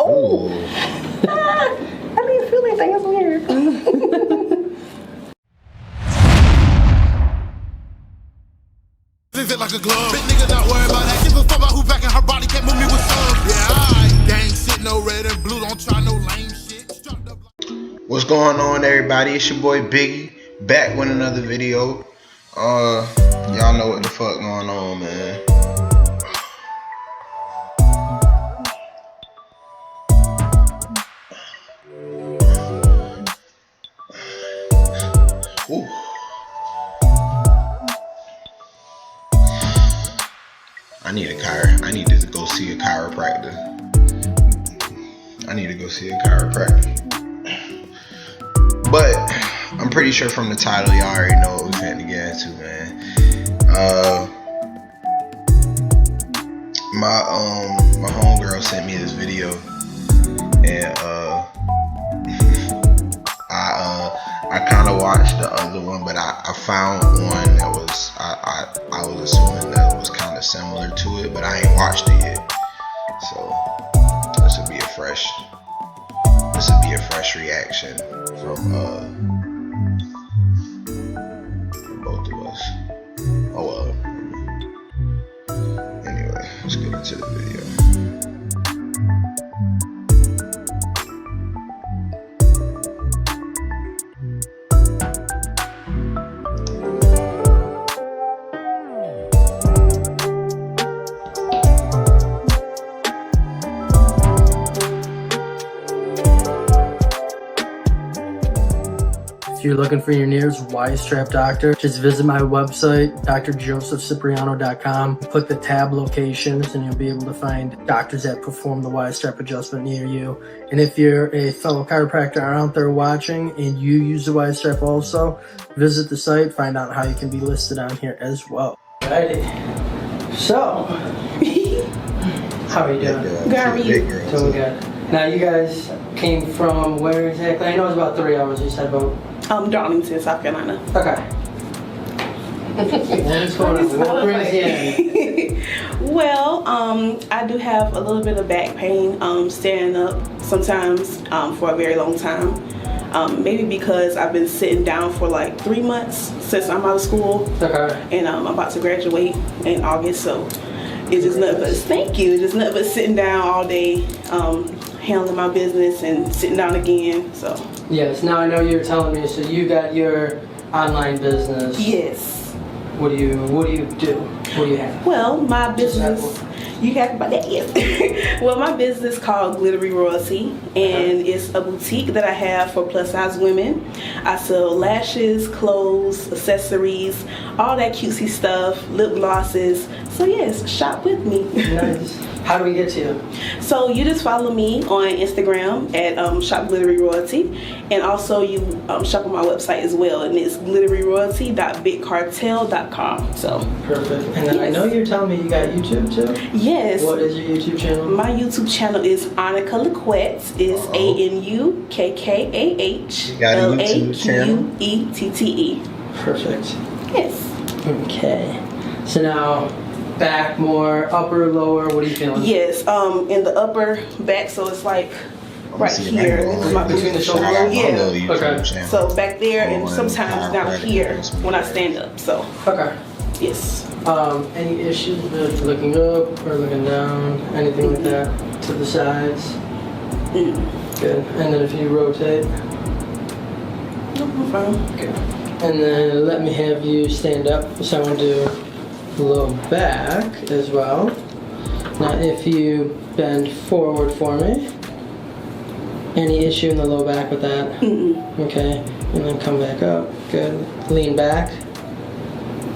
Ooh. I didn't feel anything. It's weird. Fit like a glove. Big nigga not worried about that. Give a fuck about who back in her body. Can't move me with thugs. Yeah, alright. Gang shit, no red and blue. Don't try no lame shit. What's going on, everybody? It's your boy Biggie, back with another video. Y'all know what the fuck going on, man. Ooh. I need to go see a chiropractor. But I'm pretty sure from the title y'all already know what we're finna get into, man. My homegirl sent me this video, and I kind of watched the other one, but I found one that was I was assuming that it was kind of similar to it, but I ain't watched it yet. So this would be a fresh reaction from both of us. Oh well. Anyway, let's get into the video. If you're looking for your nearest Y-strap doctor, just visit my website, drjosephcipriano.com. Click the tab locations and you'll be able to find doctors that perform the Y-strap adjustment near you. And if you're a fellow chiropractor out there watching and you use the Y-strap also, visit the site, find out how you can be listed on here as well. Alrighty. So, how are you doing? Good, how are you? Doing good. Now you guys came from where exactly? I know it's about 3 hours, you said about... Darlington, South Carolina. Okay. What's going on? What brings you in? Well, I do have a little bit of back pain, standing up sometimes for a very long time. Maybe because I've been sitting down for like 3 months since I'm out of school. Okay. And I'm about to graduate in August, so it's just nothing but, thank you, it's just nothing but sitting down all day, handling my business and sitting down again, so. Yes, now I know you were telling me, so you got your online business. Yes. What do you do? What do you have? Well, my business, you can ask about that, yes. Well, my business called Glittery Royalty, and it's a boutique that I have for plus size women. I sell lashes, clothes, accessories, all that cutesy stuff, lip glosses. So yes, shop with me. Nice. How do we get to you? So you just follow me on Instagram at Shop Glittery Royalty, and also you shop on my website as well, and it's glitteryroyalty.bigcartel.com. So perfect. And then yes. I know you're telling me you got YouTube too. Yes. What is your YouTube channel? My YouTube channel is Annika Laquette. It's ANUKKAHLAQUETTE. Perfect. Yes. Okay. So now, back more, upper, lower, what are you feeling? Yes, in the upper back, so it's like right here. Between the shoulders? Yeah. Okay. So back there, and sometimes down here when I stand up, so. Okay. Yes. Any issues with looking up or looking down, anything like that, to the sides? Good. And then if you rotate? No, I'm fine. Good. And then let me have you stand up, so I'm going to do low back as well. Now if you bend forward for me, any issue in the low back with that? Okay, and then come back up, good. Lean back,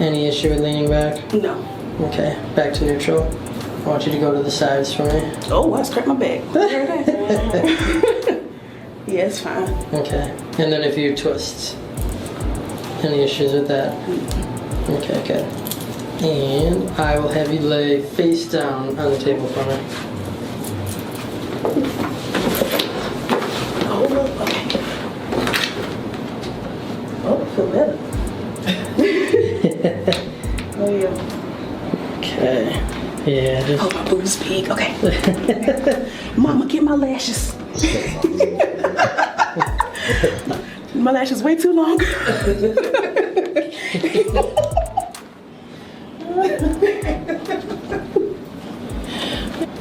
any issue with leaning back? No. Okay, back to neutral. I want you to go to the sides for me. Oh, I scraped my back. Yeah, it's fine. Okay, and then if you twist, any issues with that? Okay, good. And I will have you lay face down on the table for me. Oh, okay. Oh, I feel better. Oh, yeah. Okay. Yeah, just Oh, my boob's big. Okay. Mama, get my lashes. My lashes way too long.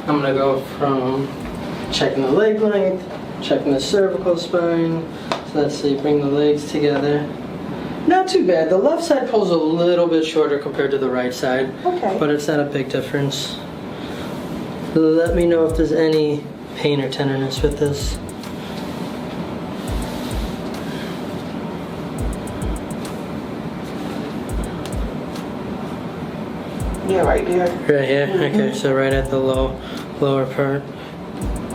I'm gonna go from checking the leg length, checking the cervical spine. So let's see, bring the legs together. Not too bad. The left side pulls a little bit shorter compared to the right side. Okay. But it's not a big difference. Let me know if there's any pain or tenderness with this. Yeah, right there. Right here? Okay, so right at the lower part.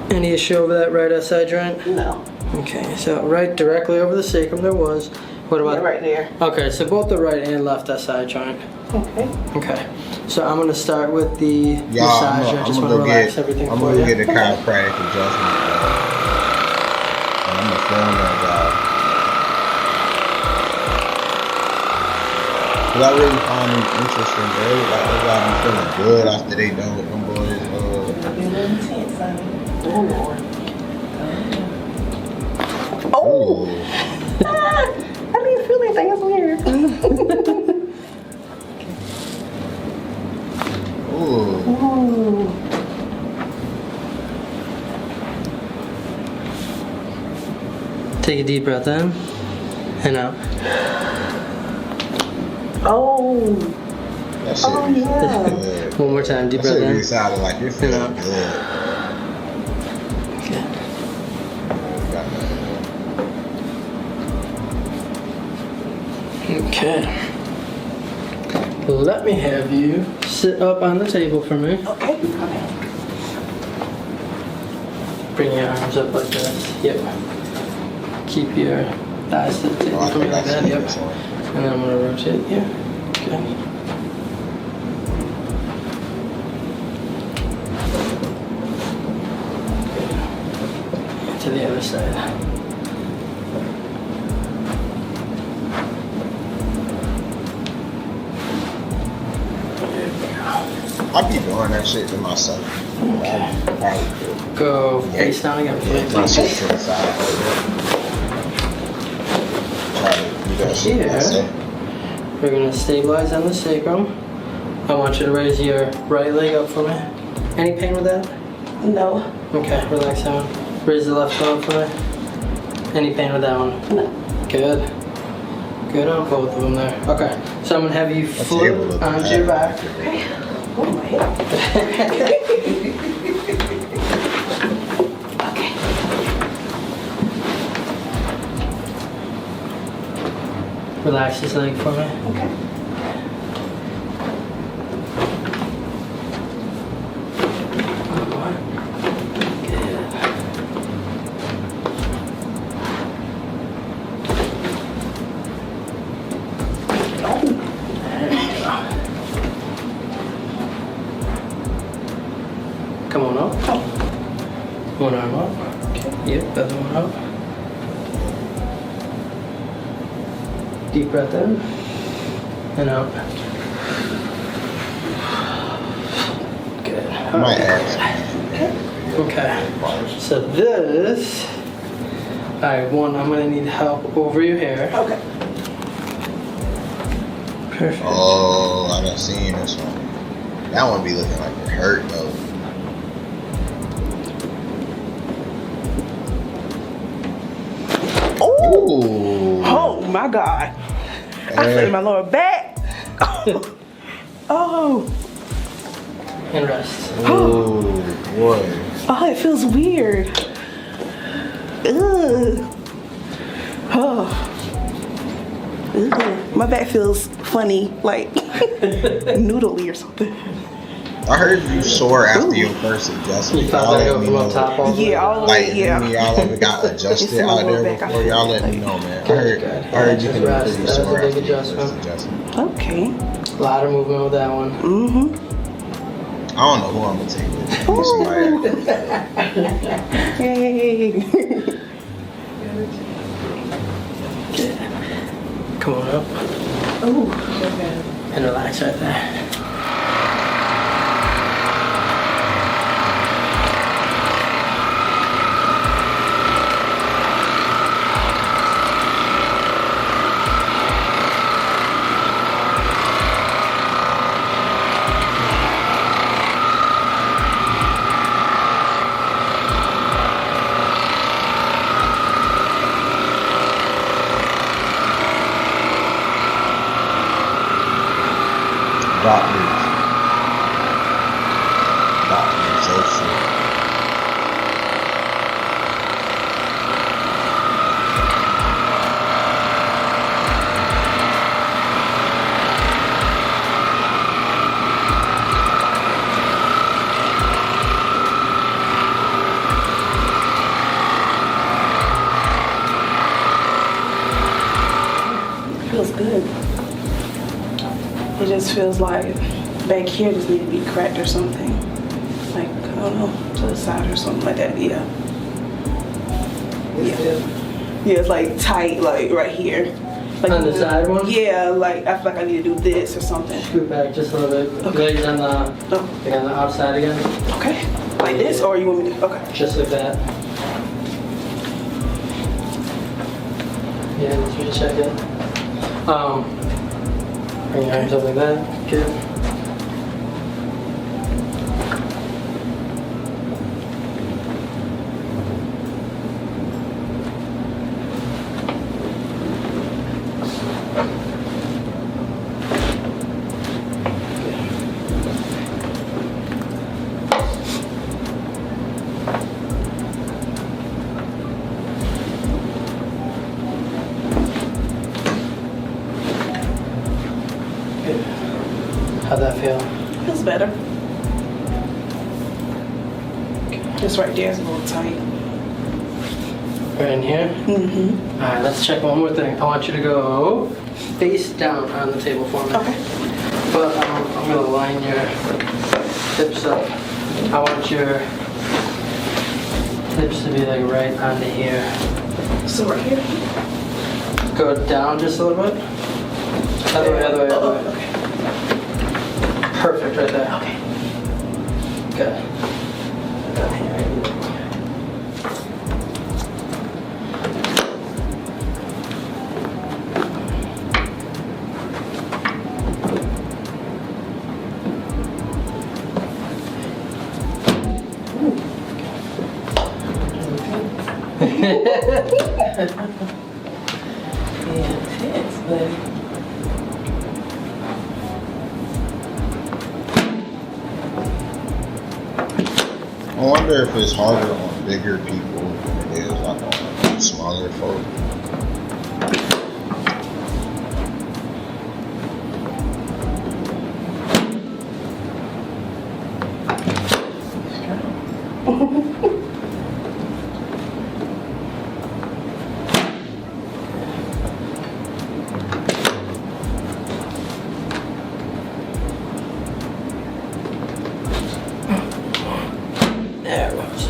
Any issue over that right SI joint? No. Okay, so right directly over the sacrum there was. What about Yeah, right there. Okay, so both the right and left SI joint. Okay. Okay, so I'm gonna start with the Y'all, massage. I just want to relax everything I'm for gonna you. get a chiropractic adjustment. And I'm gonna film that guy. Cause I really find it interesting, bro. Like everybody be feeling good after they done with them boys. Oh! Ooh. I didn't feel anything. That's weird. Ooh. Ooh. Take a deep breath in and out. Oh. That shit Oh, be yeah. feeling good. One more time, deep That breath shit be in. sounding like you're feeling out. good. Okay. Okay. Let me have you sit up on the table for me. Okay. Okay. Bring your arms up like this. Yep. Keep your thighs to the table for me like that. Yep. And then I'm gonna rotate you. Okay. To the other side. I be doing that shit to myself. Go face down again, please. My shit to the side. Try to do that shit to Yeah. myself. We're gonna stabilize on the sacrum. I want you to raise your right leg up for me. Any pain with that? No. Okay, relax that one. Raise the left one up for me. Any pain with that one? No. Good. Good on both of them there. Okay, so I'm gonna have you flip onto your back. Okay. Oh, my head. Okay. Relax this leg for me. Okay. Come on up. One arm up. Okay. Yep, the other one up. Deep breath in and out. Good. I might ask. Okay. So this, alright, one, I'm gonna need help over your hair. Okay. Perfect. Oh, I done seen this one. That one be looking like it hurt though. Ooh. Oh my God. I feel my lower back. Oh. And rest. Ooh, boy. Oh, it feels weird. Ugh. Oh. Ugh. My back feels funny, like noodly or something. I heard you sore after your first adjustment. You thought that go from up top all the way Yeah, all the Like, way, yeah. y'all ever got adjusted It's my out lower there back, I before? feel Y'all let like- me know, man. I Good. heard you can be Rest. pretty That's a sore big after your adjustment. first adjustment. Okay. A lot of movement with that one. Mm-hmm. I don't know who I'm gonna take with me. Hey. Come on up. Ooh. And relax right there. Dr. Joseph. Feels good. It just feels like back here just need to be cracked or something. Like, I don't know, to the side or something like that. Yeah. Yeah, it's like tight, like right here. Like, On the side one? Yeah, like I feel like I need to do this or something. Scoot back just a little bit. Okay. Legs on the, like on the outside again. Okay. Like this, or you want me to? Okay. Just like that. Yeah, let's recheck it. Bring your arms up like that. Good. How'd that feel? Feels better. This right there is a little tight. Right in here? Mm-hmm. Alright, let's check one more thing. I want you to go face down on the table for me. Okay. But I'm gonna line your hips up. I want your hips to be like right onto here. So right here? Go down just a little bit. Other way, other way, other way. Okay. Perfect right there. Okay. Good. Intense, buddy. I wonder if it's harder on bigger people than it is like on smaller folk. There it was.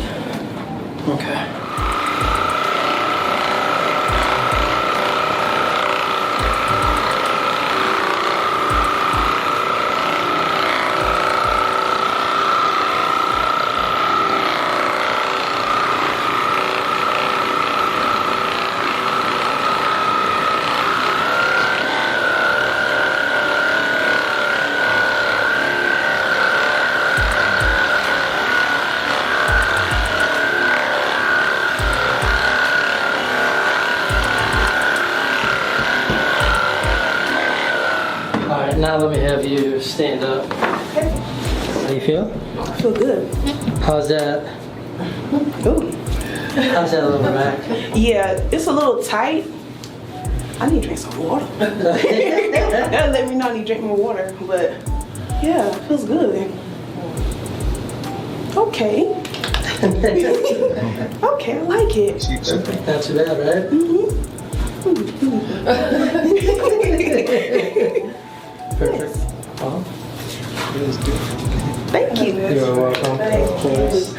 Okay. Alright, now let me have you stand up. Okay. How do you feel? I feel good. How's that? Ooh. How's that lower back? Yeah, it's a little tight. I need to drink some water. That'll let me know I need to drink more water. But yeah, it feels good. Okay. Okay, I like it. Not too bad, right? Perfect. Well, Thank you. you're welcome. Cheers.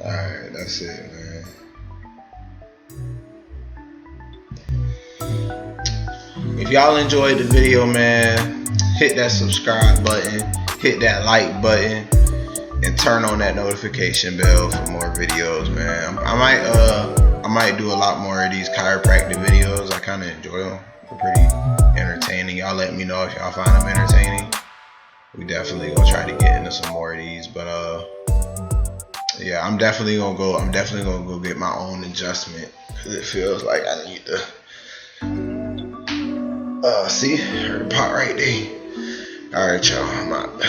Alright, that's it, man. If y'all enjoyed the video, man, hit that subscribe button, hit that like button, and turn on that notification bell for more videos, man. I might do a lot more of these chiropractic videos. I kind of enjoy them. They're pretty entertaining. Y'all let me know if y'all find them entertaining. We definitely gonna try to get into some more of these, but yeah, I'm definitely gonna go. I'm definitely gonna go get my own adjustment because it feels like I need to. See, heard the pot right there. All right, y'all. I'm out.